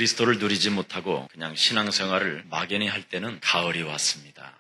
그리스도를 누리지 못하고 그냥 신앙생활을 막연히 할 때는 가을이 왔습니다.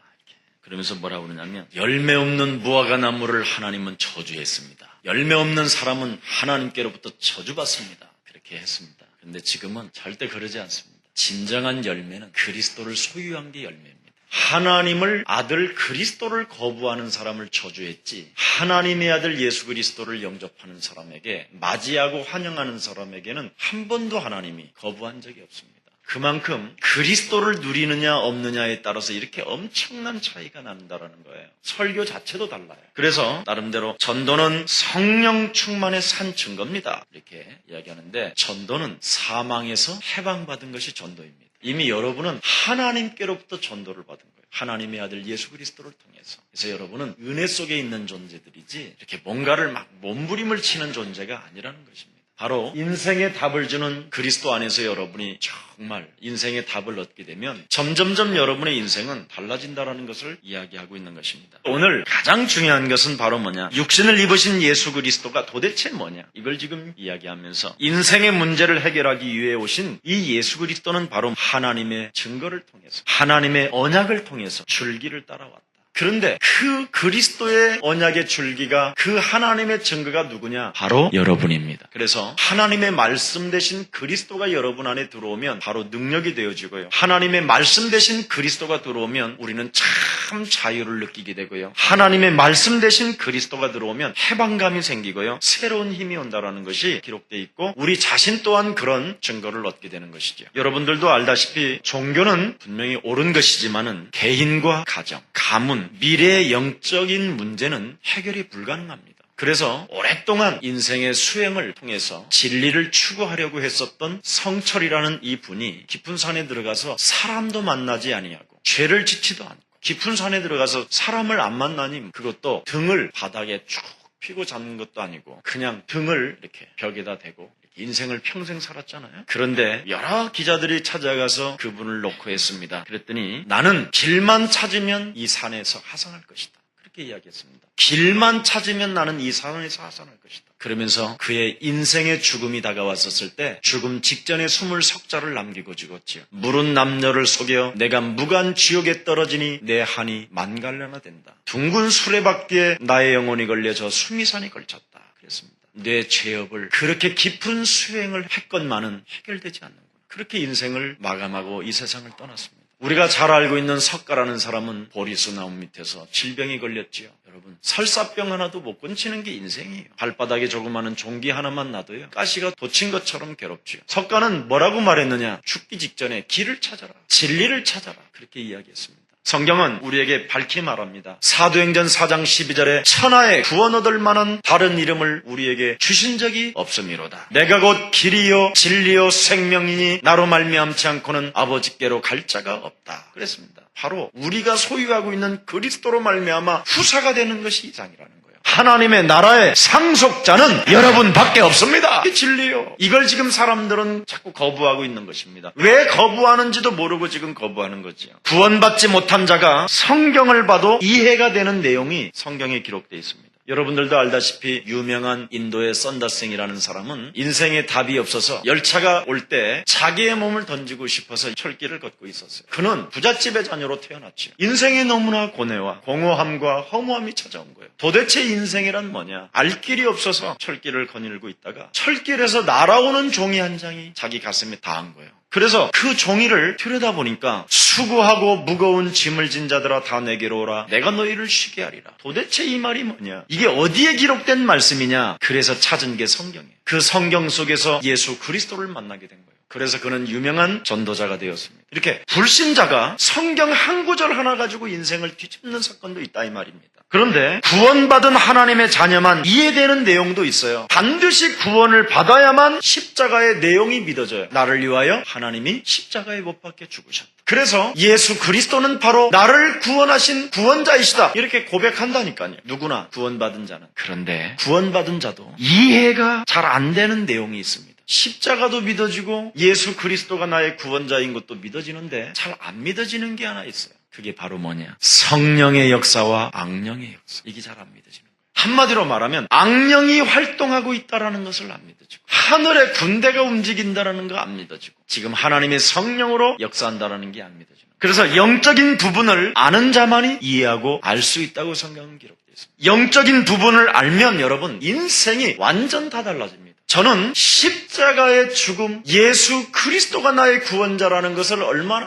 그러면서 뭐라고 그러냐면 열매 없는 무화과 나무를 하나님은 저주했습니다. 열매 없는 사람은 하나님께로부터 저주받습니다. 그렇게 했습니다. 그런데 지금은 절대 그러지 않습니다. 진정한 열매는 그리스도를 소유한 게 열매입니다. 하나님을 아들 그리스도를 거부하는 사람을 저주했지 하나님의 아들 예수 그리스도를 영접하는 사람에게 맞이하고 환영하는 사람에게는 한 번도 하나님이 거부한 적이 없습니다. 그만큼 그리스도를 누리느냐 없느냐에 따라서 이렇게 엄청난 차이가 난다는 거예요. 설교 자체도 달라요. 그래서 나름대로 전도는 성령 충만의 산 증거입니다. 이렇게 이야기하는데 전도는 사망에서 해방받은 것이 전도입니다. 이미 여러분은 하나님께로부터 전도를 받은 거예요. 하나님의 아들 예수 그리스도를 통해서. 그래서 여러분은 은혜 속에 있는 존재들이지 이렇게 뭔가를 막 몸부림을 치는 존재가 아니라는 것입니다. 바로 인생의 답을 주는 그리스도 안에서 여러분이 정말 인생의 답을 얻게 되면 점점점 여러분의 인생은 달라진다는 것을 이야기하고 있는 것입니다. 오늘 가장 중요한 것은 바로 뭐냐? 육신을 입으신 예수 그리스도가 도대체 뭐냐? 이걸 지금 이야기하면서 인생의 문제를 해결하기 위해 오신 이 예수 그리스도는 바로 하나님의 증거를 통해서 하나님의 언약을 통해서 줄기를 따라왔다. 그런데 그 그리스도의 언약의 줄기가 그 하나님의 증거가 누구냐? 바로 여러분입니다. 그래서 하나님의 말씀 대신 그리스도가 여러분 안에 들어오면 바로 능력이 되어지고요. 하나님의 말씀 대신 그리스도가 들어오면 우리는 참 자유를 느끼게 되고요. 하나님의 말씀 대신 그리스도가 들어오면 해방감이 생기고요. 새로운 힘이 온다는 것이 기록되어 있고 우리 자신 또한 그런 증거를 얻게 되는 것이죠. 여러분들도 알다시피 종교는 분명히 옳은 것이지만은 개인과 가정, 가문, 미래의 영적인 문제는 해결이 불가능합니다. 그래서 오랫동안 인생의 수행을 통해서 진리를 추구하려고 했었던 성철이라는 이 분이 깊은 산에 들어가서 사람도 만나지 아니하고 죄를 짓지도 않고 깊은 산에 들어가서 사람을 안 만나니 그것도 등을 바닥에 쭉 피고 잡는 것도 아니고 그냥 등을 이렇게 벽에다 대고 인생을 평생 살았잖아요. 그런데 여러 기자들이 찾아가서 그분을 놓고 했습니다. 그랬더니 나는 길만 찾으면 이 산에서 하산할 것이다. 그렇게 이야기했습니다. 길만 찾으면 나는 이 산에서 하산할 것이다. 그러면서 그의 인생의 죽음이 다가왔었을 때 죽음 직전에 20석자를 남기고 죽었지요. 물은 남녀를 속여 내가 무간 지옥에 떨어지니 내 한이 만갈려나 된다. 둥근 수레바퀴에 나의 영혼이 걸려 저 수미산이 걸쳤다. 그랬습니다. 내 죄업을 그렇게 깊은 수행을 했건만은 해결되지 않는구나. 그렇게 인생을 마감하고 이 세상을 떠났습니다. 우리가 잘 알고 있는 석가라는 사람은 보리수 나무 밑에서 질병이 걸렸지요. 여러분, 설사병 하나도 못 건치는 게 인생이에요. 발바닥에 조그마한 종기 하나만 놔도요. 가시가 돋친 것처럼 괴롭지요. 석가는 뭐라고 말했느냐? 죽기 직전에 길을 찾아라. 진리를 찾아라. 그렇게 이야기했습니다. 성경은 우리에게 밝히 말합니다. 사도행전 4장 12절에 천하에 구원 얻을 만한 다른 이름을 우리에게 주신 적이 없음이로다. 내가 곧 길이요 진리요 생명이니 나로 말미암지 않고는 아버지께로 갈 자가 없다. 그랬습니다. 바로 우리가 소유하고 있는 그리스도로 말미암아 후사가 되는 것이 이상이라는 거예요. 하나님의 나라의 상속자는 여러분밖에 없습니다. 이게 진리요. 이걸 지금 사람들은 자꾸 거부하고 있는 것입니다. 왜 거부하는지도 모르고 지금 거부하는 거지요. 구원받지 못한 자가 성경을 봐도 이해가 되는 내용이 성경에 기록되어 있습니다. 여러분들도 알다시피 유명한 인도의 썬다생이라는 사람은 인생에 답이 없어서 열차가 올 때 자기의 몸을 던지고 싶어서 철길을 걷고 있었어요. 그는 부잣집의 자녀로 태어났죠. 인생이 너무나 고뇌와 공허함과 허무함이 찾아온 거예요. 도대체 인생이란 뭐냐? 알 길이 없어서 철길을 거닐고 있다가 철길에서 날아오는 종이 한 장이 자기 가슴에 닿은 거예요. 그래서 그 종이를 들여다보니까 수고하고 무거운 짐을 진 자들아 다 내게로 오라. 내가 너희를 쉬게 하리라. 도대체 이 말이 뭐냐? 이게 어디에 기록된 말씀이냐? 그래서 찾은 게 성경이에요. 그 성경 속에서 예수 그리스도를 만나게 된 거예요. 그래서 그는 유명한 전도자가 되었습니다. 이렇게 불신자가 성경 한 구절 하나 가지고 인생을 뒤집는 사건도 있다 이 말입니다. 그런데 구원받은 하나님의 자녀만 이해되는 내용도 있어요. 반드시 구원을 받아야만 십자가의 내용이 믿어져요. 나를 위하여 하나님이 십자가에 못 박혀 죽으셨다. 그래서 예수 그리스도는 바로 나를 구원하신 구원자이시다. 이렇게 고백한다니까요. 누구나 구원받은 자는. 그런데 구원받은 자도 이해가 잘 안 되는 내용이 있습니다. 십자가도 믿어지고 예수 그리스도가 나의 구원자인 것도 믿어지는데 잘 안 믿어지는 게 하나 있어요. 그게 바로 뭐냐? 성령의 역사와 악령의 역사. 이게 잘 안 믿어지는 거예요. 한마디로 말하면 악령이 활동하고 있다는 것을 안 믿어지고 하늘의 군대가 움직인다는 거 안 믿어지고 지금 하나님의 성령으로 역사한다는 게 안 믿어지고 그래서 영적인 부분을 아는 자만이 이해하고 알 수 있다고 성경은 기록되어 있습니다. 영적인 부분을 알면 여러분 인생이 완전 다 달라집니다. 저는 십자가의 죽음, 예수 그리스도가 나의 구원자라는 것을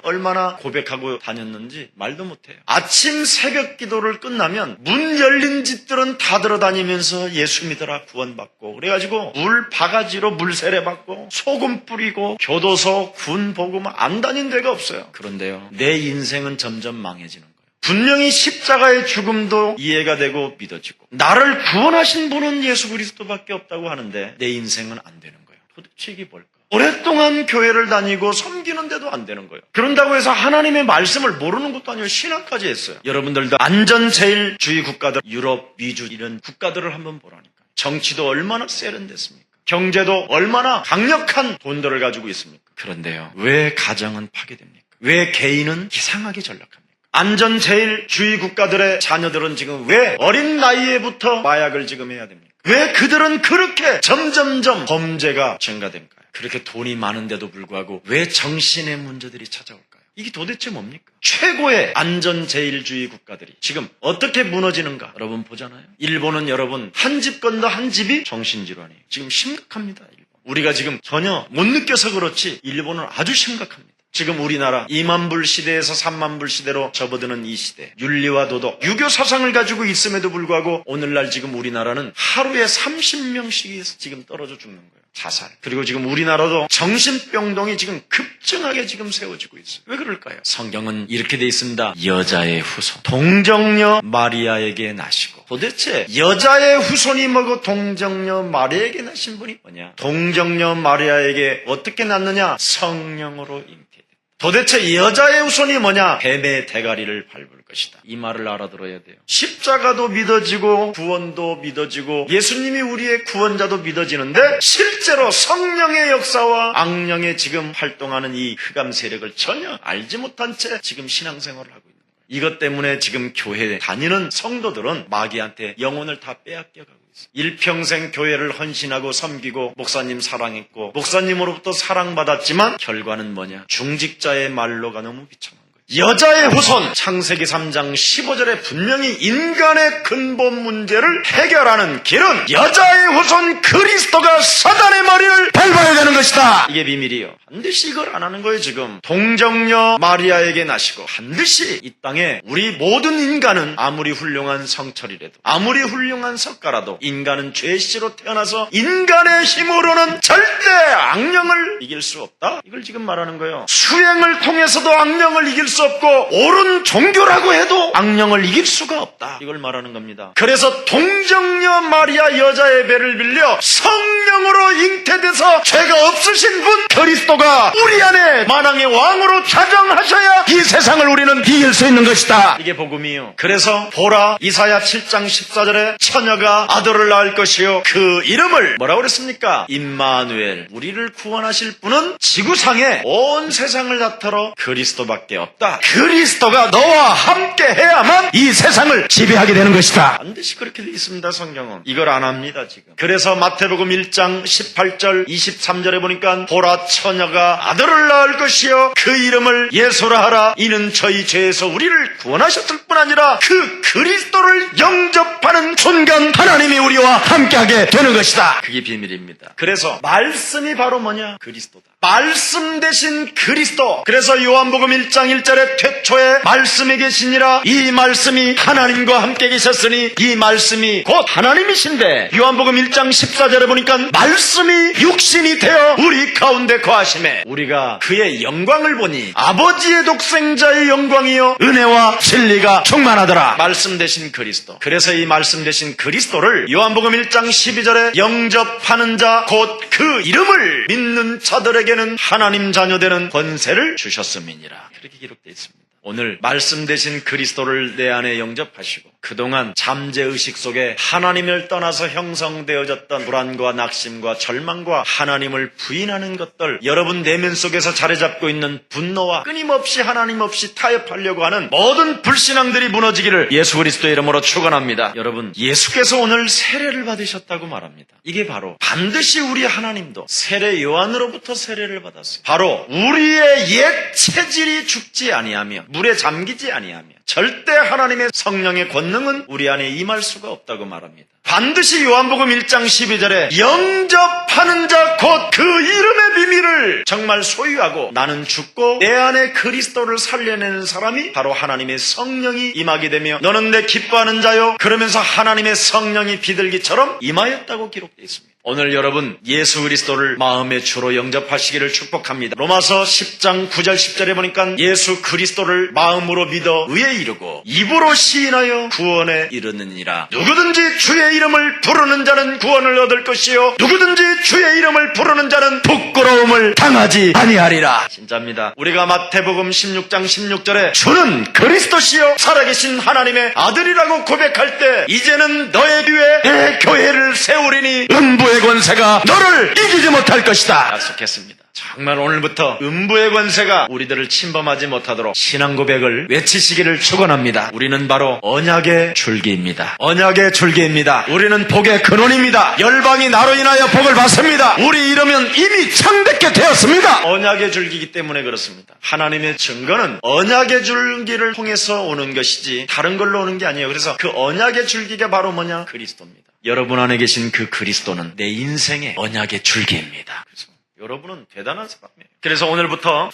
얼마나 고백하고 다녔는지 말도 못해요. 아침 새벽 기도를 끝나면 문 열린 집들은 다 들어다니면서 예수 믿어라 구원받고 그래가지고 물 바가지로 물 세례받고 소금 뿌리고 교도소, 군 복음 안 다닌 데가 없어요. 그런데요, 내 인생은 점점 망해지는 거예요. 분명히 십자가의 죽음도 이해가 되고 믿어지고 나를 구원하신 분은 예수 그리스도밖에 없다고 하는데 내 인생은 안 되는 거예요. 도대체 이게 뭘까? 오랫동안 교회를 다니고 섬기는데도 안 되는 거예요. 그런다고 해서 하나님의 말씀을 모르는 것도 아니고 신학까지 했어요. 여러분들도 안전제일주의 국가들, 유럽, 미주 이런 국가들을 한번 보라니까. 정치도 얼마나 세련됐습니까? 경제도 얼마나 강력한 돈들을 가지고 있습니까? 그런데요, 왜 가정은 파괴됩니까? 왜 개인은 이상하게 전락합니까? 안전제일주의 국가들의 자녀들은 지금 왜 어린 나이에부터 마약을 지금 해야 됩니까? 왜 그들은 그렇게 점점점 범죄가 증가됩니까? 그렇게 돈이 많은데도 불구하고 왜 정신의 문제들이 찾아올까요? 이게 도대체 뭡니까? 최고의 안전제일주의 국가들이 지금 어떻게 무너지는가 여러분 보잖아요. 일본은 여러분 한 집 건너 한 집이 정신질환이에요. 지금 심각합니다. 일본. 우리가 지금 전혀 못 느껴서 그렇지 일본은 아주 심각합니다. 지금 우리나라 2만 불 시대에서 3만 불 시대로 접어드는 이 시대, 윤리와 도덕, 유교 사상을 가지고 있음에도 불구하고 오늘날 지금 우리나라는 하루에 30명씩이 지금 떨어져 죽는 거예요. 자살. 그리고 지금 우리나라도 정신병동이 지금 급증하게 지금 세워지고 있어요. 왜 그럴까요? 성경은 이렇게 돼 있습니다. 여자의 후손, 동정녀 마리아에게 나시고. 도대체 여자의 후손이 뭐고 동정녀 마리아에게 나신 분이 뭐냐? 동정녀 마리아에게 어떻게 낳느냐? 성령으로 잉태됐다. 도대체 여자의 후손이 뭐냐? 뱀의 대가리를 밟을 것이다. 이 말을 알아들어야 돼요. 십자가도 믿어지고 구원도 믿어지고 예수님이 우리의 구원자도 믿어지는데 실제로 성령의 역사와 악령의 지금 활동하는 이 흑암 세력을 전혀 알지 못한 채 지금 신앙생활을 하고 있는 거예요. 이것 때문에 지금 교회에 다니는 성도들은 마귀한테 영혼을 다 빼앗겨가고 있어요. 일평생 교회를 헌신하고 섬기고 목사님 사랑했고 목사님으로부터 사랑받았지만 결과는 뭐냐? 중직자의 말로가 너무 비참한 거예요. 여자의 후손, 창세기 3장 15절에 분명히 인간의 근본 문제를 해결하는 길은 여자의 후손 그리스도가 사단의 머리를 밟아야 되는 것이다. 이게 비밀이에요. 반드시 이걸 안 하는 거예요. 지금 동정녀 마리아에게 나시고 반드시 이 땅에 우리 모든 인간은 아무리 훌륭한 성철이라도 아무리 훌륭한 석가라도 인간은 죄씨로 태어나서 인간의 힘으로는 절대 악령을 이길 수 없다. 이걸 지금 말하는 거예요. 수행을 통해서도 악령을 이길 수 없고 옳은 종교라고 해도 악령을 이길 수가 없다. 이걸 말하는 겁니다. 그래서 동정녀 마리아 여자의 배를 빌려 성령으로 잉태돼서 죄가 없으신 분 그리스도가 우리 안에 만왕의 왕으로 자정하셔야 이 세상을 우리는 이길 수 있는 것이다. 이게 복음이요. 그래서 보라 이사야 7장 14절에 처녀가 아들을 낳을 것이요 그 이름을 뭐라고 그랬습니까? 임마누엘. 우리를 구원하실 분은 지구상에 온 세상을 다스려 그리스도밖에 없다. 그리스도가 너와 함께 해야만 이 세상을 지배하게 되는 것이다. 반드시 그렇게 되어 있습니다. 성경은. 이걸 안 합니다. 지금. 그래서 마태복음 1장 18절 23절에 보니까 보라 처녀가 아들을 낳을 것이요 그 이름을 예수라 하라. 이는 저희 죄에서 우리를 구원하셨을 뿐 아니라 그 그리스도를 영접하는 순간 하나님이 우리와 함께하게 되는 것이다. 그게 비밀입니다. 그래서 말씀이 바로 뭐냐? 그리스도다. 말씀 대신 그리스도. 그래서 요한복음 1장 1절에 태초에 말씀이 계시니라. 이 말씀이 하나님과 함께 계셨으니 이 말씀이 곧 하나님이신데 요한복음 1장 14절에 보니까 말씀이 육신이 되어 우리 가운데 거하심에 우리가 그의 영광을 보니 아버지의 독생자의 영광이요 은혜와 진리가 충만하더라. 말씀 대신 그리스도. 그래서 이 말씀 대신 그리스도를 요한복음 1장 12절에 영접하는 자 곧 그 이름을 믿는 자들에게는 하나님 자녀 되는 권세를 주셨음이니라. 그렇게 기록되어 있습니다. 오늘 말씀 되신 그리스도를 내 안에 영접하시고 그동안 잠재의식 속에 하나님을 떠나서 형성되어졌던 불안과 낙심과 절망과 하나님을 부인하는 것들, 여러분 내면 속에서 자리잡고 있는 분노와 끊임없이 하나님 없이 타협하려고 하는 모든 불신앙들이 무너지기를 예수 그리스도의 이름으로 축원합니다. 여러분, 예수께서 오늘 세례를 받으셨다고 말합니다. 이게 바로 반드시 우리 하나님도 세례 요한으로부터 세례를 받았어요. 바로 우리의 옛 체질이 죽지 아니하며 물에 잠기지 아니하며 절대 하나님의 성령의 권능은 우리 안에 임할 수가 없다고 말합니다. 반드시 요한복음 1장 12절에 영접하는 자 곧 그 이름의 비밀을 정말 소유하고 나는 죽고 내 안에 그리스도를 살려내는 사람이 바로 하나님의 성령이 임하게 되며 너는 내 기뻐하는 자요 그러면서 하나님의 성령이 비둘기처럼 임하였다고 기록되어 있습니다. 오늘 여러분 예수 그리스도를 마음의 주로 영접하시기를 축복합니다. 로마서 10장 9절 10절에 보니까 예수 그리스도를 마음으로 믿어 의에 이르고 입으로 시인하여 구원에 이르느니라. 누구든지 주의 이름을 부르는 자는 구원을 얻을 것이요 누구든지 주의 이름을 부르는 자는 부끄러움을 당하지 아니하리라. 진짜입니다. 우리가 마태복음 16장 16절에 주는 그리스도시요 살아계신 하나님의 아들이라고 고백할 때 이제는 너의 뒤에 내 교회를 세우리니 음부의 권세가 너를 이기지 못할 것이다. 약속했습니다. 정말 오늘부터 음부의 권세가 우리들을 침범하지 못하도록 신앙 고백을 외치시기를 축원합니다. 우리는 바로 언약의 줄기입니다. 언약의 줄기입니다. 우리는 복의 근원입니다. 열방이 나로 인하여 복을 받습니다. 우리 이러면 이미 창백게 되었습니다. 언약의 줄기이기 때문에 그렇습니다. 하나님의 증거는 언약의 줄기를 통해서 오는 것이지 다른 걸로 오는 게 아니에요. 그래서 그 언약의 줄기가 바로 뭐냐? 그리스도입니다. 여러분 안에 계신 그 그리스도는 내 인생의 언약의 줄기입니다. 그래서 여러분은 대단한 사람이에요. 그래서 오늘부터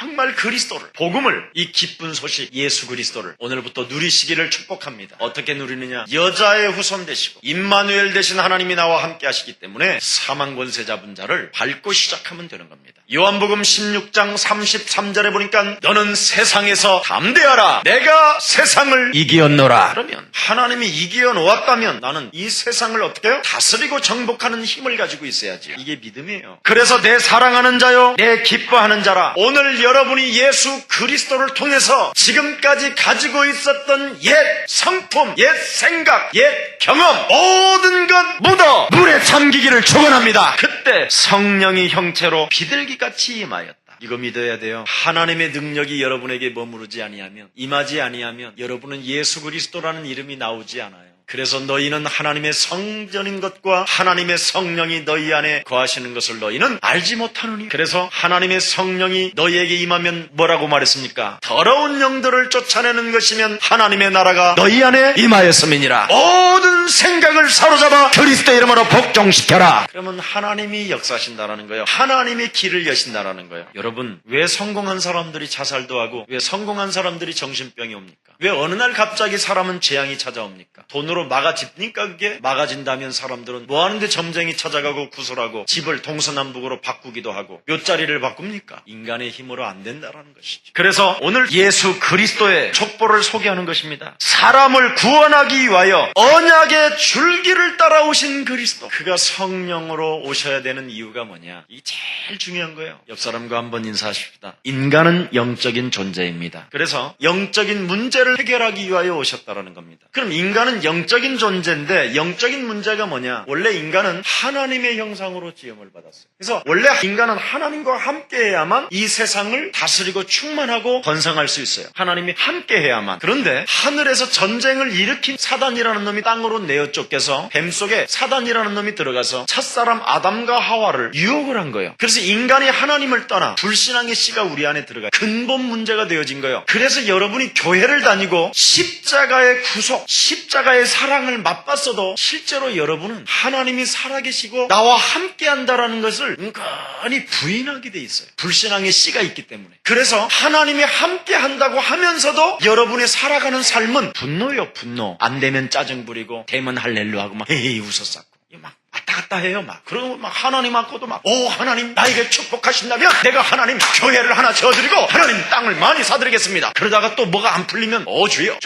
정말 그리스도를, 복음을, 이 기쁜 소식 예수 그리스도를 오늘부터 누리시기를 축복합니다. 어떻게 누리느냐? 여자의 후손 되시고 임마누엘 되신 하나님이 나와 함께 하시기 때문에 사망 권세 잡은 자를 밟고 시작하면 되는 겁니다. 요한복음 16장 33절에 보니까 너는 세상에서 담대하라. 내가 세상을 이기었노라. 그러면 하나님이 이기어 놓았다면 나는 이 세상을 어떻게 해요? 다스리고 정복하는 힘을 가지고 있어야지. 이게 믿음이에요. 그래서 내 사랑하는 자요, 내 기뻐하는 자라. 오늘 여러분이 예수 그리스도를 통해서 지금까지 가지고 있었던 옛 성품, 옛 생각, 옛 경험 모든 것 묻어 물에 잠기기를 축원합니다. 그때 성령이 형체로 비둘기같이 임하였다. 이거 믿어야 돼요. 하나님의 능력이 여러분에게 머무르지 아니하면, 임하지 아니하면 여러분은 예수 그리스도라는 이름이 나오지 않아요. 그래서 너희는 하나님의 성전인 것과 하나님의 성령이 너희 안에 거하시는 것을 너희는 알지 못하느니. 그래서 하나님의 성령이 너희에게 임하면 뭐라고 말했습니까? 더러운 영들을 쫓아내는 것이면 하나님의 나라가 너희 안에 임하였음이니라. 모든 생각을 사로잡아 그리스도의 이름으로 복종시켜라. 그러면 하나님이 역사하신다라는 거예요. 하나님이 길을 여신다라는 거예요. 여러분, 왜 성공한 사람들이 자살도 하고 왜 성공한 사람들이 정신병이 옵니까? 왜 어느 날 갑자기 사람은 재앙이 찾아옵니까? 돈으로 막아집니까? 그게 막아진다면 사람들은 뭐 하는데 점쟁이 찾아가고 구슬하고 집을 동서남북으로 바꾸기도 하고 묘자리를 바꿉니까? 인간의 힘으로 안 된다라는 것이죠. 그래서 오늘 예수 그리스도의 족보를 소개하는 것입니다. 사람을 구원하기 위하여 언약의 줄기를 따라오신 그리스도. 그가 성령으로 오셔야 되는 이유가 뭐냐? 이 제일 중요한 거예요. 옆 사람과 한번 인사하십시다. 인간은 영적인 존재입니다. 그래서 영적인 문제를 해결하기 위하여 오셨다라는 겁니다. 그럼 인간은 영적인 존재인데 영적인 문제가 뭐냐? 원래 인간은 하나님의 형상으로 지음을 받았어요. 그래서 원래 인간은 하나님과 함께해야만 이 세상을 다스리고 충만하고 번성할 수 있어요. 하나님이 함께해야만. 그런데 하늘에서 전쟁을 일으킨 사단이라는 놈이 땅으로 내어 쫓겨서 뱀 속에 사단이라는 놈이 들어가서 첫사람 아담과 하와를 유혹을 한 거예요. 그래서 인간이 하나님을 떠나 불신앙의 씨가 우리 안에 들어가요. 근본 문제가 되어진 거예요. 그래서 여러분이 교회를 다니고 십자가의 구속, 십자가의 사랑을 맛봤어도 실제로 여러분은 하나님이 살아계시고 나와 함께한다라는 것을 은근히 부인하게 돼 있어요. 불신앙의 씨가 있기 때문에. 그래서 하나님이 함께한다고 하면서도 여러분이 살아가는 삶은 분노요, 분노. 안 되면 짜증 부리고 되면 할렐루야 하고 막 헤헤 웃어 쌓고 막 왔다 갔다 해요. 막 그러고 막 하나님 앞고도 막 오 하나님 나에게 축복하신다면 내가 하나님 교회를 하나 지어드리고 하나님 땅을 많이 사드리겠습니다. 그러다가 또 뭐가 안 풀리면 주여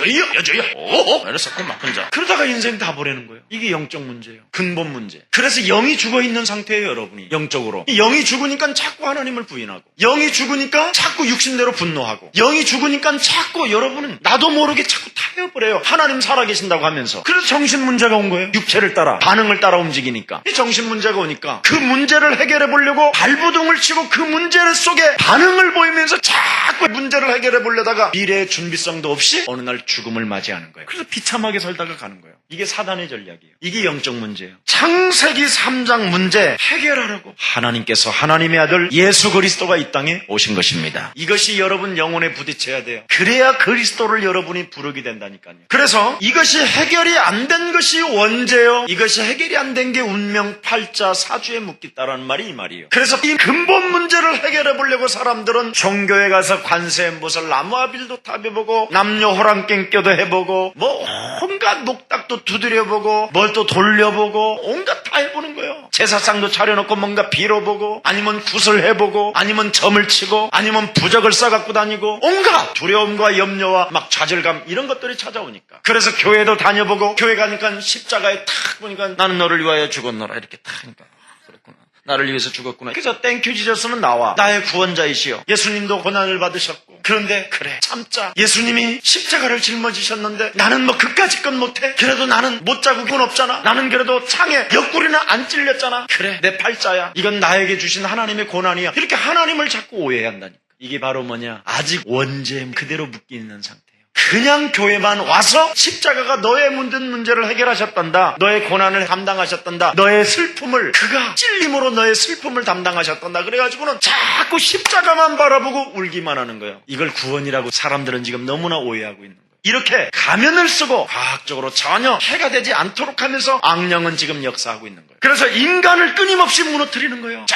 이랬었고 막 혼자 그러다가 인생 다 보내는 거예요. 이게 영적 문제예요. 근본 문제. 그래서 영이 죽어있는 상태예요. 여러분이 영적으로. 영이 죽으니까 자꾸 하나님을 부인하고, 영이 죽으니까 자꾸 육신대로 분노하고, 영이 죽으니까 자꾸 여러분은 나도 모르게 자꾸 타협을 해요. 하나님 살아계신다고 하면서. 그래서 정신 문제가 온 거예요. 육체를 따라 반응을 따라 움직이니까. 이 정신 문제가 오니까 그 문제를 해결해 보려고 발부동을 치고 그 문제 속에 반응을 보이면서 자꾸 문제를 해결해 보려다가 미래의 준비성도 없이 어느 날 죽음을 맞이하는 거예요. 그래서 비참하게 살다가 가는 거예요. 이게 사단의 전략이에요. 이게 영적 문제예요. 창세기 3장 문제 해결하려고 하나님께서 하나님의 아들 예수 그리스도가 이 땅에 오신 것입니다. 이것이 여러분 영혼에 부딪혀야 돼요. 그래야 그리스도를 여러분이 부르게 된다니까요. 그래서 이것이 해결이 안 된 것이 원죄요. 이것이 해결이 안 된 게 운명 팔자 사주에 묶였다라는 말이 이 말이에요. 그래서 이 근본 문제를 해결해 보려고 사람들은 종교에 가서 관세음보살 나무아빌도 탑해보고 남녀 호랑깽 껴도 해보고 뭐 온갖 목닥도 두드려보고 뭘 또 돌려보고 온갖 다 해보는 거예요. 제사상도 차려놓고 뭔가 빌어보고 아니면 구슬해보고 아니면 점을 치고 아니면 부적을 써갖고 다니고 온갖 두려움과 염려와 막 좌절감 이런 것들이 찾아오니까 그래서 교회도 다녀보고 교회 가니까 십자가에 탁 보니까 나는 너를 위하여 죽었노라 이렇게 탁 하니까 그렇구나. 나를 위해서 죽었구나. 그래서 땡큐 지저스는 나와. 나의 구원자이시여. 예수님도 고난을 받으셨고. 그런데 그래 참자. 예수님이 십자가를 짊어지셨는데 나는 뭐 그까짓 건 못해. 그래도 나는 못 자국은 없잖아. 나는 그래도 창에 옆구리는 안 찔렸잖아. 그래 내 팔자야. 이건 나에게 주신 하나님의 고난이야. 이렇게 하나님을 자꾸 오해한다니까. 이게 바로 뭐냐. 아직 원죄 그대로 묶여 있는 상태. 그냥 교회만 와서 십자가가 너의 문든 문제를 해결하셨단다. 너의 고난을 담당하셨단다. 너의 슬픔을 그가 찔림으로 너의 슬픔을 담당하셨단다. 그래가지고는 자꾸 십자가만 바라보고 울기만 하는 거예요. 이걸 구원이라고 사람들은 지금 너무나 오해하고 있는 거예요. 이렇게 가면을 쓰고 과학적으로 전혀 해가 되지 않도록 하면서 악령은 지금 역사하고 있는 거예요. 그래서 인간을 끊임없이 무너뜨리는 거예요.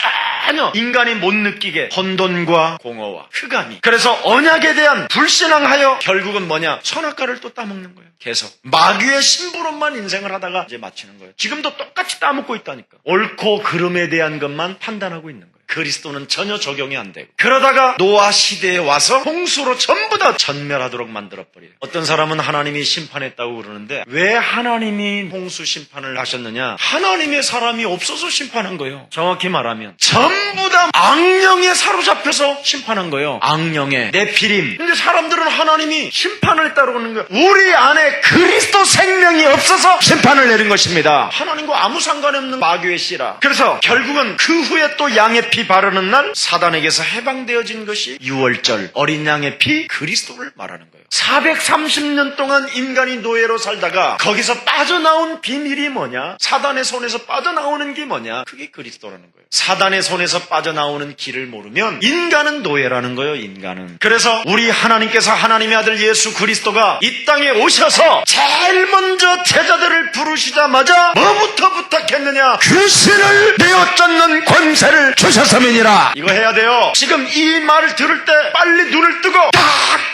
전혀 인간이 못 느끼게 혼돈과 공허와 흑암이. 그래서 언약에 대한 불신앙하여 결국은 뭐냐? 선악과를 또 따먹는 거예요. 계속 마귀의 심부름만 인생을 하다가 이제 마치는 거예요. 지금도 똑같이 따먹고 있다니까. 옳고 그름에 대한 것만 판단하고 있는 거예요. 그리스도는 전혀 적용이 안 되고 그러다가 노아 시대에 와서 홍수로 전부 다 전멸하도록 만들어버려요. 어떤 사람은 하나님이 심판했다고 그러는데 왜 하나님이 홍수 심판을 하셨느냐? 하나님의 사람이 없어서 심판한 거예요. 정확히 말하면 전부 다 악령에 사로잡혀서 심판한 거예요. 악령에 네피림. 근데 사람들은 하나님이 심판을 했다고 그러는 거예요. 우리 안에 그리스도 생명이 없어서 심판을 내린 것입니다. 하나님과 아무 상관이 없는 마귀의 씨라. 그래서 결국은 그 후에 또 양의 피 바르는 날 사단에게서 해방되어진 것이 유월절 어린 양의 피 그리스도를 말하는 거예요. 430년 동안 인간이 노예로 살다가 거기서 빠져나온 비밀이 뭐냐? 사단의 손에서 빠져나오는 게 뭐냐? 그게 그리스도라는 거예요. 사단의 손에서 빠져나오는 길을 모르면 인간은 노예라는 거예요. 인간은. 그래서 우리 하나님께서 하나님의 아들 예수 그리스도가 이 땅에 오셔서 제일 먼저 제자들을 부르시자마자 뭐부터 부탁했느냐? 귀신을 내어쫓는 권세를 주셨음이니라. 이거 해야 돼요. 지금 이 말을 들을 때 빨리 눈을 뜨고 딱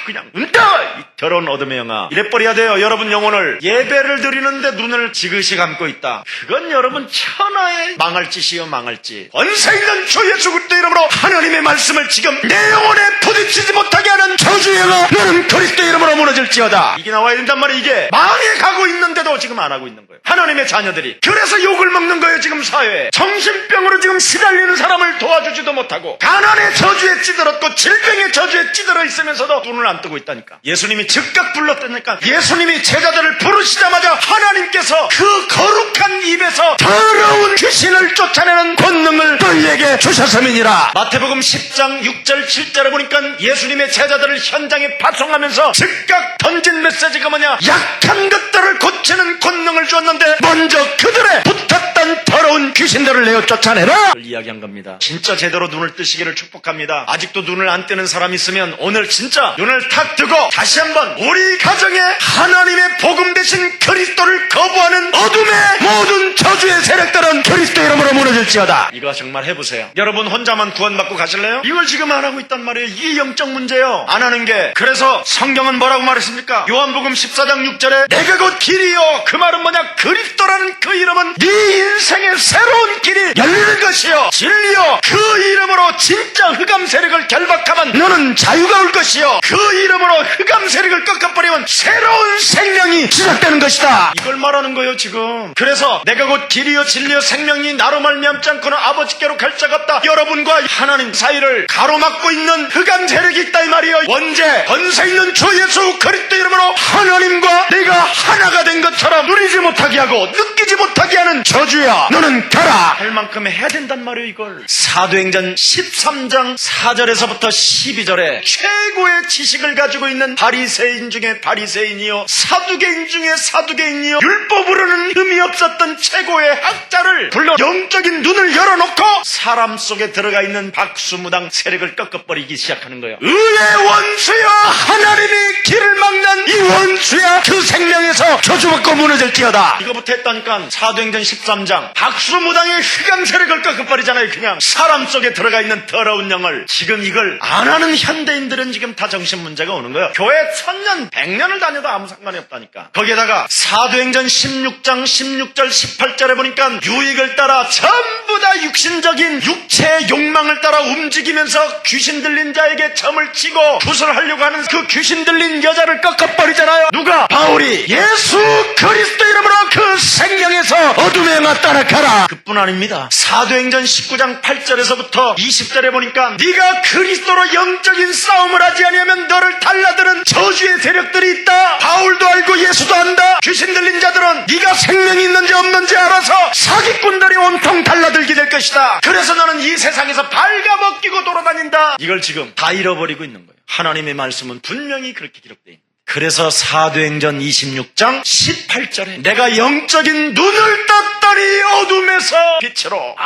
그냥 은다! 이 더러운 어둠의 영아. 이래버려야 돼요. 여러분 영혼을 예배를 드리는데 눈을 지그시 감고 있다. 그건 여러분 천하의 망할 짓이요 망할 짓. 권세 있는 주 예수 그리스도 이름으로 하나님의 말씀을 지금 내 영혼에 부딪히지 못하게 하는 저주의 영아 너는 그리스도 이름으로 무너질지어다. 이게 나와야 된단 말이에요. 이게 망해 가고 있는데도 지금 안 하고 있는 거예요. 하나님의 자녀들이. 그래서 욕을 먹는 거예요. 지금 사회에. 정신병으로 지금 시달리는 사람을 도와주지도 못하고 가난의 저주에 찌들었고 질병의 저주에 찌들어 있으면서도 눈을 안 뜨고 있다니까. 예수님이 즉각 불렀다니까. 예수님이 제자들을 부르시자마자 하나님께서 그 거룩한 입에서 더러운 귀신을 쫓아내는 권능을 너희에게 주셨음이니라. 마태복음 10장 6절 7절에 보니까 예수님의 제자들을 현장에 파송하면서 즉각 던진 메시지가 뭐냐? 약한 것들을 고치는 권능을 주었는데 먼저 그들의 붙었던 더러운 귀신들을 내어 쫓아내라 이야기한 겁니다. 진짜 제대로 눈을 뜨시기를 축복합니다. 아직도 눈을 안 뜨는 사람 있으면 오늘 진짜 눈을 탁 뜨고 다시 한번 우리 가정에 하나님의 복음 대신 그리스도를 거부하는 어둠의 모든 저주의 세력들은 그리스도 이름으로 무너질지어다. 이거 정말 해보세요. 여러분 혼자만 구원받고 가실래요? 이걸 지금 안 하고 있단 말이에요. 이게 영적 문제예요. 안 하는 게 우리에게. 그래서 성경은 뭐라고 말했습니까? 요한복음 14장 6절에 내가 곧 길이요, 그 말은 뭐냐? 그리스도라는 그 이름은 네 인생의 새로운 길이 열리는 것이요, 진리요, 그 이름으로 진짜 흑암 세력을 결박하면 너는 자유가 올 것이요, 그 이름으로 흑암 세력을 꺾어버리면 새로운 생명이 시작되는 것이다. 이걸 말하는 거예요 지금. 그래서 내가 곧 길이요 진리요 생명이 나로 말미암지 않고는 아버지께로 갈 자가 없다. 여러분과 하나님 사이를 가로막고 있는 흑암 세력이 있다 이 말이에요. 원죄 권세 있는 주 예수 그리스도 이름으로 하나님과 내가 하나가 된 것처럼 누리지 못하게 하고 느끼지 못하게 하는 저주야, 너는 가라 할 만큼 해야 된단 말이에요. 이걸 사도행전 13장 4절에서부터 12절에 최고의 지식을 가지고 있는 바리새인 중에 바리새인이요, 사두개인 중에 사두개인이요, 율법으로는 흠이 없었던 최고의 학자를 불러 영적인 눈을 열어놓고 사람 속에 들어가 있는 박수무당 세력을 꺾어버리기 시작하는 거예요. 의의 원수여, 하나님의 길을 막는 이 원수야, 그 생명에서 저주받고 무너질지어다. 이거부터 했다니까. 사도행전 13장 박수무당의 흑암 세력을 꺾어버리잖아요. 그냥 사람 속에 들어가 있는 더러운 영을. 지금 이걸 안 하는 현대인들은 지금 다 정신문제가 오는 거예요. 교회 1000년 100년을 다녀도 아무 상관이 없다니까. 거기에다가 사도행전 16장 16절 18절에 보니까 유익을 따라 전부 다 육신적인 육체의 욕망을 따라 움직이면서 귀신 들린 자에게 점을 치고 구슬하려고 하는 그 귀신 들린 여자를 꺾어버리잖아요. 누가? 바울이. 예수 그리스도 이름으로 그 생명에서 어둠의 영아 따라가라. 그뿐 아닙니다. 사도행전 19장 8절에서부터 20절에 보니까 네가 그리스도로 영적인 싸움을 하지 아니하면 너를 달라드는 저주의 세력들이 있다. 바울도 알고 예수도 안다. 귀신 들린 자들은 네가 생명이 있는지 없는지 알아서 사기꾼들이 온통 달라들게 될 것이다. 그래서 너는 이 세상에서 발가벗기고 돌아다닌다. 이걸 지금 다 잃어버리고 있는 거예요. 하나님의 말씀은 분명히 그렇게 기록되어 있습니다. 그래서 사도행전 26장 18절에 내가 영적인 눈을 떴더니 어둠에서 빛으로.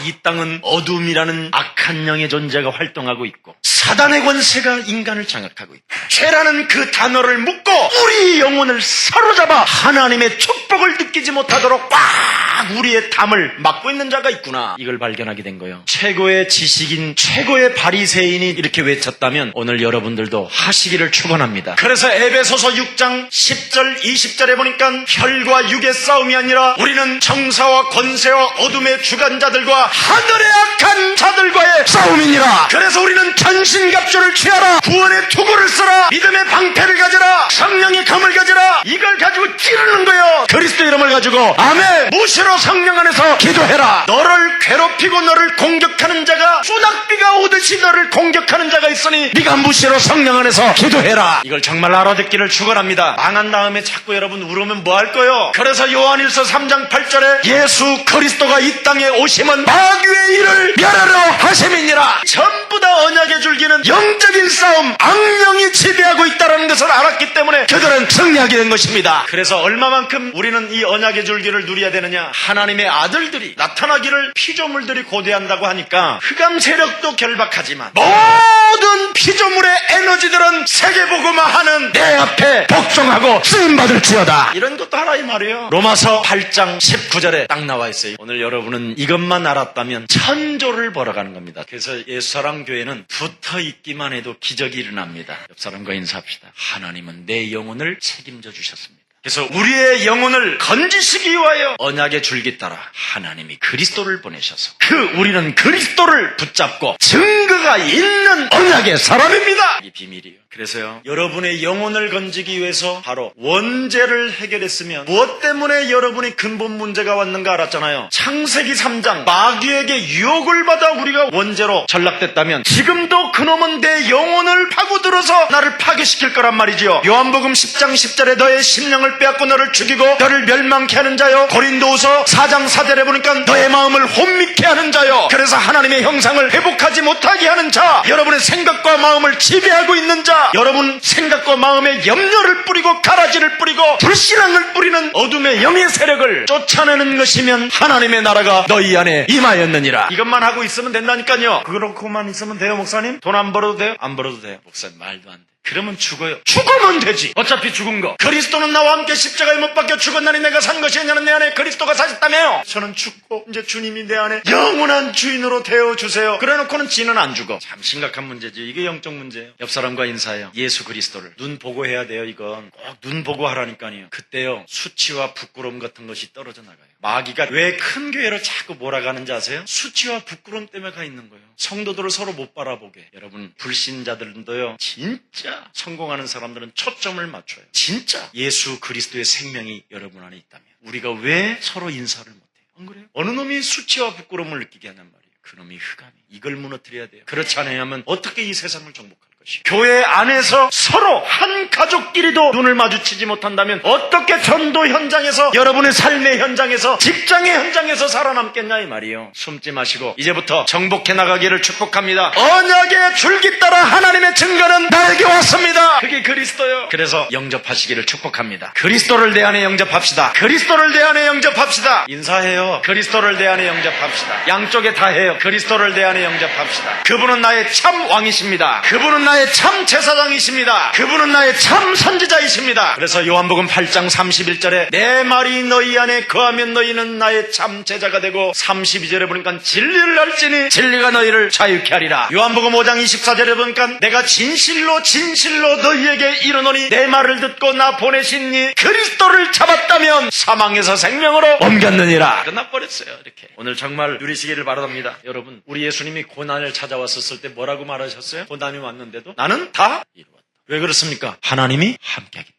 이 땅은 어둠이라는 악한 영의 존재가 활동하고 있고 사단의 권세가 인간을 장악하고 있다. 죄라는 그 단어를 묶고 우리 영혼을 사로잡아 하나님의 축복을 느끼지 못하도록 꽉 우리의 담을 막고 있는 자가 있구나. 이걸 발견하게 된 거예요. 최고의 지식인, 최고의 바리새인이 이렇게 외쳤다면 오늘 여러분들도 하시기를 축원합니다. 그래서 에베소서 6장 10절 20절에 보니까 혈과 육의 싸움이 아니라 우리는 정사와 권세와 어둠의 주관자들과 하늘의 악한 자들과의 싸움이니라. 그래서 우리는 전신갑주를 취하라, 구원의 투구를 써라, 믿음의 방패를 가져라, 성령의 검을 가져라. 이걸 가지고 찌르는 거예요. 그리스도 이름을 가지고. 아멘. 무시로 성령 안에서 기도해라. 너를 괴롭히고 너를 공격하는 자가 소낙비가 오듯이 너를 공격하는 자가 있으니 네가 무시로 성령 안에서 기도해라. 이걸 정말 알아듣기를 축원합니다. 망한 다음에 자꾸 여러분 울으면 뭐 할 거요? 그래서 요한일서 3장 8절에 예수 그리스도가 이 땅에 오심은 마귀의 일을 멸하러 하심이니라. 전부 다 언약의 줄기는 영적인 싸움, 악령이 지배하고 있다는 것을 알았기 때문에 그들은 승리하게 된 것입니다. 그래서 얼마만큼 우리는 이 언약의 줄기를 누려야 되느냐? 하나님의 아들들이 나타나기를 피조물들이 고대한다고 하니까 흑암 세력도 결박하지만 모든 피조물의 에너지들은 세계복음화하는 내 앞에 복종하고 쓰임받을지어다. 이런 것도 하나의 말이에요. 로마서 8장 19절에 딱 나와 있어요. 오늘 여러분은 이것만 알았다면 천조를 벌어가는 겁니다. 그래서 예수사랑교회는 붙어있기만 해도 기적이 일어납니다. 옆 사람과 인사합시다. 하나님은 내 영혼을 책임져 주셨습니다. 그래서 우리의 영혼을 건지시기 위하여 언약의 줄기 따라 하나님이 그리스도를 보내셔서 우리는 그리스도를 붙잡고 증거가 있는 언약의 사람입니다. 이게 비밀이에요. 그래서요, 여러분의 영혼을 건지기 위해서 바로 원죄를 해결했으면 무엇 때문에 여러분이 근본 문제가 왔는가 알았잖아요. 창세기 3장 마귀에게 유혹을 받아 우리가 원죄로 전락됐다면 지금도 그놈은 내 영혼을 파고들어서 나를 파괴시킬 거란 말이지요. 요한복음 10장 10절에 너의 심령을 빼앗고 너를 죽이고 너를 멸망케 하는 자요. 고린도후서 4장 4절에 보니까 너의 마음을 혼미케 하는 자요. 그래서 하나님의 형상을 회복하지 못하게 하는 자, 여러분의 생각과 마음을 지배하고 있는 자, 여러분 생각과 마음에 염려를 뿌리고 가라지를 뿌리고 불신앙을 뿌리는 어둠의 영의 세력을 쫓아내는 것이면 하나님의 나라가 너희 안에 임하였느니라. 이것만 하고 있으면 된다니까요. 그렇고만 있으면 돼요. 목사님? 돈 안 벌어도 돼요? 안 벌어도 돼요. 목사님 말도 안 돼. 그러면 죽어요. 죽으면 되지. 어차피 죽은 거. 그리스도는 나와 함께 십자가에 못 박혀 죽었나니 내가 산 것이 아니라 내 안에 그리스도가 사셨다며요. 저는 죽고 이제 주님이 내 안에 영원한 주인으로 되어주세요. 그래놓고는 지는 안 죽어. 참 심각한 문제지. 이게 영적 문제예요. 옆 사람과 인사해요. 예수 그리스도를 눈 보고 해야 돼요. 이건 꼭 눈 보고 하라니까요. 그때요 수치와 부끄러움 같은 것이 떨어져 나가요. 마귀가 왜 큰 교회로 자꾸 몰아가는지 아세요? 수치와 부끄러움 때문에 가 있는 거예요. 성도들을 서로 못 바라보게. 여러분 불신자들도요 진짜 성공하는 사람들은 초점을 맞춰요. 진짜 예수 그리스도의 생명이 여러분 안에 있다면 우리가 왜 서로 인사를 못해요? 안 그래요? 어느 놈이 수치와 부끄러움을 느끼게 하냔 말이에요. 그놈이 흑암이. 이걸 무너뜨려야 돼요. 그렇지 않으면 어떻게 이 세상을 정복할 것이에요? 교회 안에서 서로 한 가족끼리도 눈을 마주치지 못한다면 어떻게 전도 현장에서 여러분의 삶의 현장에서 직장의 현장에서 살아남겠냐 이 말이에요. 숨지 마시고 이제부터 정복해 나가기를 축복합니다. 언약의 줄기 따라 하나님의 증거는 나에게 왔습니다. 그게 그리스도요. 그래서 영접하시기를 축복합니다. 그리스도를 내 안에 영접합시다. 그리스도를 내 안에 영접합시다. 인사해요. 그리스도를 내 안에 영접합시다. 양쪽에 다 해요. 그리스도를 내 안에 영접합시다. 그분은 나의 참 왕이십니다. 그분은 나의 참 제사장이십니다. 그분은 나의 참 선지자이십니다. 그래서 요한복음 8장 31절에 내 말이 너희 안에 거하면 너희는 나의 참 제자가 되고 32절에 보니까 진리를 알지니 진리가 너희를 자유케 하리라. 요한복음 5장 24절에 보니까 내가 진실로 진실로 너희에게 이르노니 내 말을 듣고 나 보내신 이 그리스도를 잡았다면 사망에서 생명으로 옮겼느니라. 끝나버렸어요. 이렇게 오늘 정말 누리시기를 바랍니다. 여러분 우리 예수님이 고난을 찾아왔었을 때 뭐라고 말하셨어요? 고난이 왔는데도 나는 다 이루었다. 왜 그렇습니까? 하나님이 함께하기 때문에.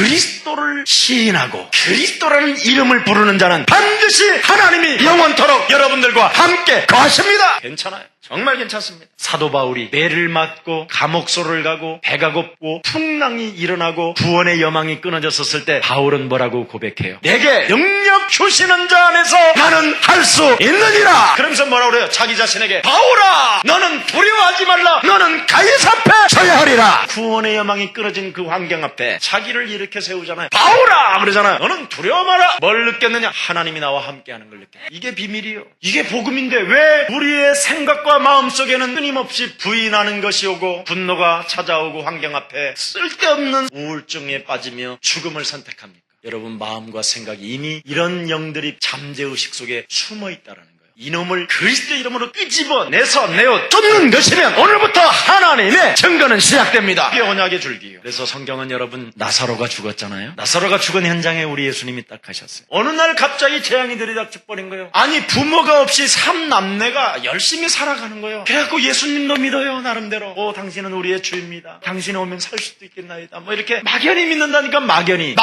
그리스도를 시인하고 그리스도라는 이름을 부르는 자는 반드시 하나님이 영원토록 여러분들과 함께 거하십니다. 괜찮아요. 정말 괜찮습니다. 사도 바울이 매를 맞고 감옥소를 가고 배가 곱고 풍랑이 일어나고 구원의 여망이 끊어졌었을 때 바울은 뭐라고 고백해요? 내게 능력 주시는 자 안에서 나는 할 수 있느니라. 그러면서 뭐라고 그래요? 자기 자신에게 바울아 너는 두려워하지 말라. 너는 가이사 앞에 서야 하리라. 구원의 여망이 끊어진 그 환경 앞에 자기를 이렇게 세우잖아요. 바울아 그러잖아요. 너는 두려워 마라. 뭘 느꼈느냐? 하나님이 나와 함께하는 걸 느껴요. 이게 비밀이에요. 이게 복음인데 왜 우리의 생각과 마음속에는 끊임없이 부인하는 것이 오고 분노가 찾아오고 환경 앞에 쓸데없는 우울증에 빠지며 죽음을 선택합니까? 여러분 마음과 생각이 이미 이런 영들이 잠재의식 속에 숨어 있다는 거예요. 이놈을 그리스도 이름으로 끄집어내서 내어 쫓는 것이면 오늘부터 하나님의 증거는 시작됩니다. 이게 언약의 줄기예요. 그래서 성경은 여러분 나사로가 죽었잖아요. 나사로가 죽은 현장에 우리 예수님이 딱 가셨어요. 어느 날 갑자기 재앙이 들이닥쳐버린 거예요. 아니 부모가 없이 3남매가 열심히 살아가는 거예요. 그래갖고 예수님도 믿어요. 나름대로. 당신은 우리의 주입니다. 당신이 오면 살 수도 있겠나이다. 뭐 이렇게 막연히 믿는다니까. 막연히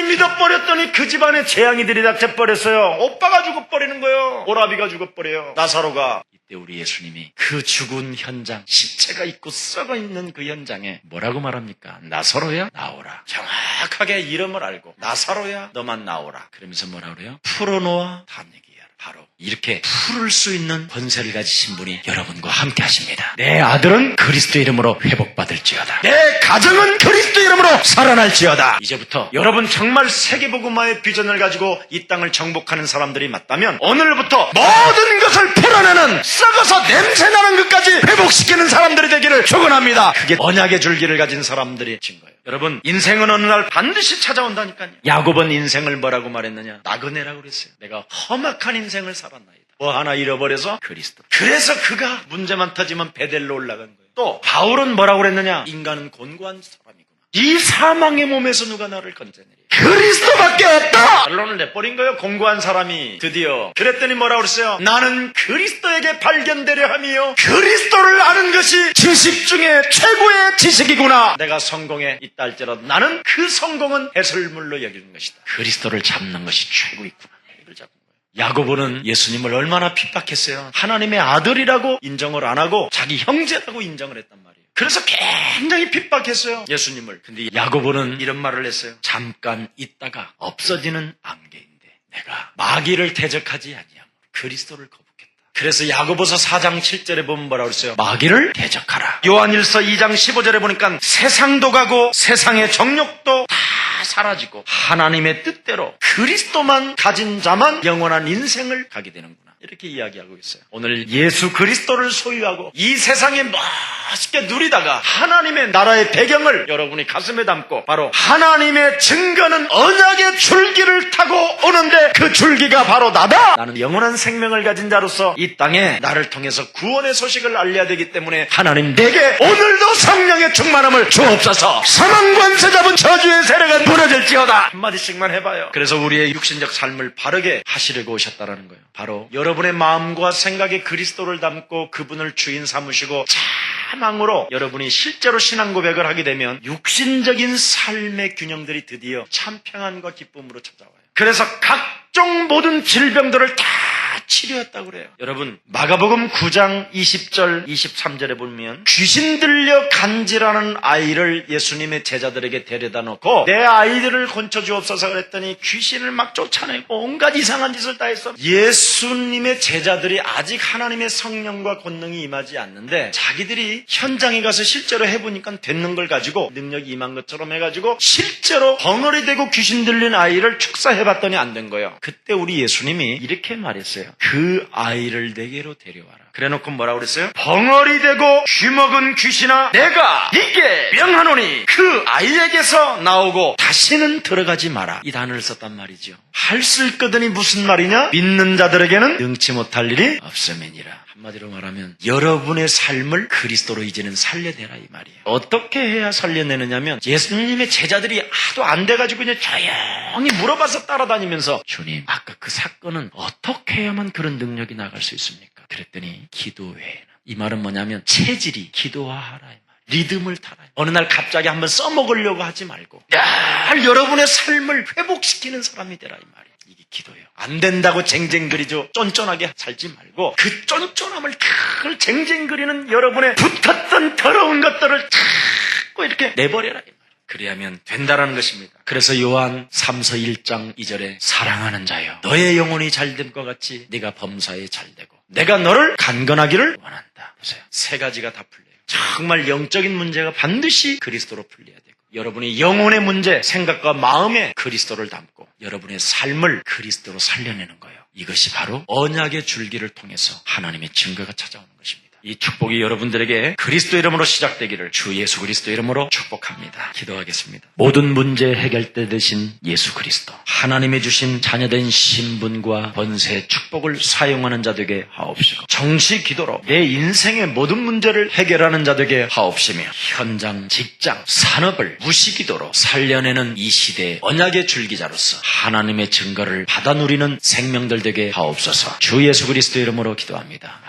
믿어버렸더니 그 집안에 재앙이 들이닥쳐버렸어요. 오빠가 죽어버리는 거예요. 오라비가 죽어버려요. 나사로가. 이때 우리 예수님이 그 죽은 현장, 시체가 있고 썩어 있는 그 현장에 뭐라고 말합니까? 나사로야 나오라. 정확하게 이름을 알고 나사로야 너만 나오라. 그러면서 뭐라 그래요? 풀어놓아 다음 얘기야. 바로 이렇게 풀을 수 있는 권세를 가지신 분이 여러분과 함께 하십니다. 내 아들은 그리스도 이름으로 회복받을지어다. 내 가정은 그리스도 이름으로 살아날지어다. 이제부터 여러분 정말 세계복음화의 비전을 가지고 이 땅을 정복하는 사람들이 맞다면 오늘부터 모든 것을 풀어내는 썩어서 냄새나는 것까지 회복시키는 사람들이 되기를 축원합니다. 그게 언약의 줄기를 가진 사람들이 증거예요. 여러분 인생은 어느 날 반드시 찾아온다니까요. 야곱은 인생을 뭐라고 말했느냐? 나그네라고 그랬어요. 내가 험악한 인생을 살았나이다. 뭐 하나 잃어버려서 그리스도. 그래서 그가 문제만 터지면 베델로 올라간 거예요. 또 바울은 뭐라고 그랬느냐? 인간은 곤고한 사람이구나. 이 사망의 몸에서 누가 나를 건져내리? 그리스도밖에 없다! 결론을 내버린 거예요. 공고한 사람이 드디어. 그랬더니 뭐라고 그랬어요? 나는 그리스도에게 발견되려 하며 그리스도를 아는 것이 지식 중에 최고의 지식이구나. 내가 성공에 있다 할지라도 나는 그 성공은 해설물로 여기는 것이다. 그리스도를 잡는 것이 최고이구나. 이걸 잡는 거예요. 야고보는 예수님을 얼마나 핍박했어요. 하나님의 아들이라고 인정을 안 하고 자기 형제라고 인정을 했단 말이에요. 그래서 굉장히 핍박했어요. 예수님을. 근데 야고보는 이런 말을 했어요. 잠깐 있다가 없어지는 안개인데 내가 마귀를 대적하지 아니하므로 그리스도를 거북했다. 그래서 야고보서 4장 7절에 보면 뭐라고 그랬어요? 마귀를 대적하라. 요한일서 2장 15절에 보니까 세상도 가고 세상의 정욕도 다 사라지고 하나님의 뜻대로 그리스도만 가진 자만 영원한 인생을 가게 되는구나. 이렇게 이야기하고 있어요. 오늘 예수 그리스도를 소유하고 이 세상에 멋있게 누리다가 하나님의 나라의 배경을 여러분이 가슴에 담고 바로 하나님의 증거는 언약의 줄기를 타고 오는데 그 줄기가 바로 나다. 나는 영원한 생명을 가진 자로서 이 땅에 나를 통해서 구원의 소식을 알려야 되기 때문에 하나님 내게 오늘도 성령의 충만함을 주옵소서. 사망 권세 잡은 저주의 세력은 무너질지어다. 한마디씩만 해봐요. 그래서 우리의 육신적 삶을 바르게 하시려고 오셨다라는 거예요. 바로 여러분의 마음과 생각에 그리스도를 담고 그분을 주인 삼으시고 자망으로 여러분이 실제로 신앙 고백을 하게 되면 육신적인 삶의 균형들이 드디어 참 평안과 기쁨으로 찾아와요. 그래서 각종 모든 질병들을 다 치료했다고 그래요. 여러분 마가복음 9장 20절 23절에 보면 귀신 들려 간질하는 아이를 예수님의 제자들에게 데려다 놓고 내 아이들을 건져주옵소서 그랬더니 귀신을 막 쫓아내고 온갖 이상한 짓을 다 했어. 예수님의 제자들이 아직 하나님의 성령과 권능이 임하지 않는데 자기들이 현장에 가서 실제로 해보니까 되는 걸 가지고 능력이 임한 것처럼 해가지고 실제로 벙어리 되고 귀신 들린 아이를 축사해봤더니 안 된 거예요. 그때 우리 예수님이 이렇게 말했어요. 그 아이를 내게로 데려와라. 그래놓고 뭐라고 그랬어요? 벙어리 되고 쥐먹은 귀신아 내가 이게 명하노니 그 아이에게서 나오고 다시는 들어가지 마라. 이 단어를 썼단 말이죠. 할 수 있거든이 무슨 말이냐? 믿는 자들에게는 능치 못할 일이 없음이니라. 한마디로 말하면 여러분의 삶을 그리스도로 이제는 살려내라 이 말이에요. 어떻게 해야 살려내느냐면 예수님의 제자들이 하도 안 돼가지고 그냥 조용히 물어봐서 따라다니면서 주님 아까 그 사건은 어떻게 해야만 그런 능력이 나갈 수 있습니까? 그랬더니 기도 외에는. 이 말은 뭐냐면 체질이 기도하라 이 말. 리듬을 타라. 어느 날 갑자기 한번 써먹으려고 하지 말고 늘 여러분의 삶을 회복시키는 사람이 되라 이 말이에요. 이게 기도예요. 안 된다고 쟁쟁거리죠. 쫀쫀하게 살지 말고 그 쫀쫀함을 탁 쟁쟁거리는 여러분의 붙었던 더러운 것들을 자꾸 이렇게 내버려라 이 말이에요. 그래야면 된다라는 것입니다. 그래서 요한 3서 1장 2절에 사랑하는 자여 너의 영혼이 잘된 것 같이 네가 범사에 잘되고 내가 너를 간건하기를 원한다. 보세요. 세 가지가 다 풀려요. 정말 영적인 문제가 반드시 그리스도로 풀려야 되고 여러분의 영혼의 문제, 생각과 마음에 그리스도를 담고 여러분의 삶을 그리스도로 살려내는 거예요. 이것이 바로 언약의 줄기를 통해서 하나님의 증거가 찾아오는 것입니다. 이 축복이 여러분들에게 그리스도 이름으로 시작되기를 주 예수 그리스도 이름으로 축복합니다. 기도하겠습니다. 모든 문제 해결대 되신 예수 그리스도 하나님이 주신 자녀된 신분과 번세의 축복을 사용하는 자 되게 하옵시고 정시 기도로 내 인생의 모든 문제를 해결하는 자 되게 하옵시며 현장, 직장, 산업을 무시기도로 살려내는 이 시대의 언약의 줄기자로서 하나님의 증거를 받아 누리는 생명들 되게 하옵소서. 주 예수 그리스도 이름으로 기도합니다.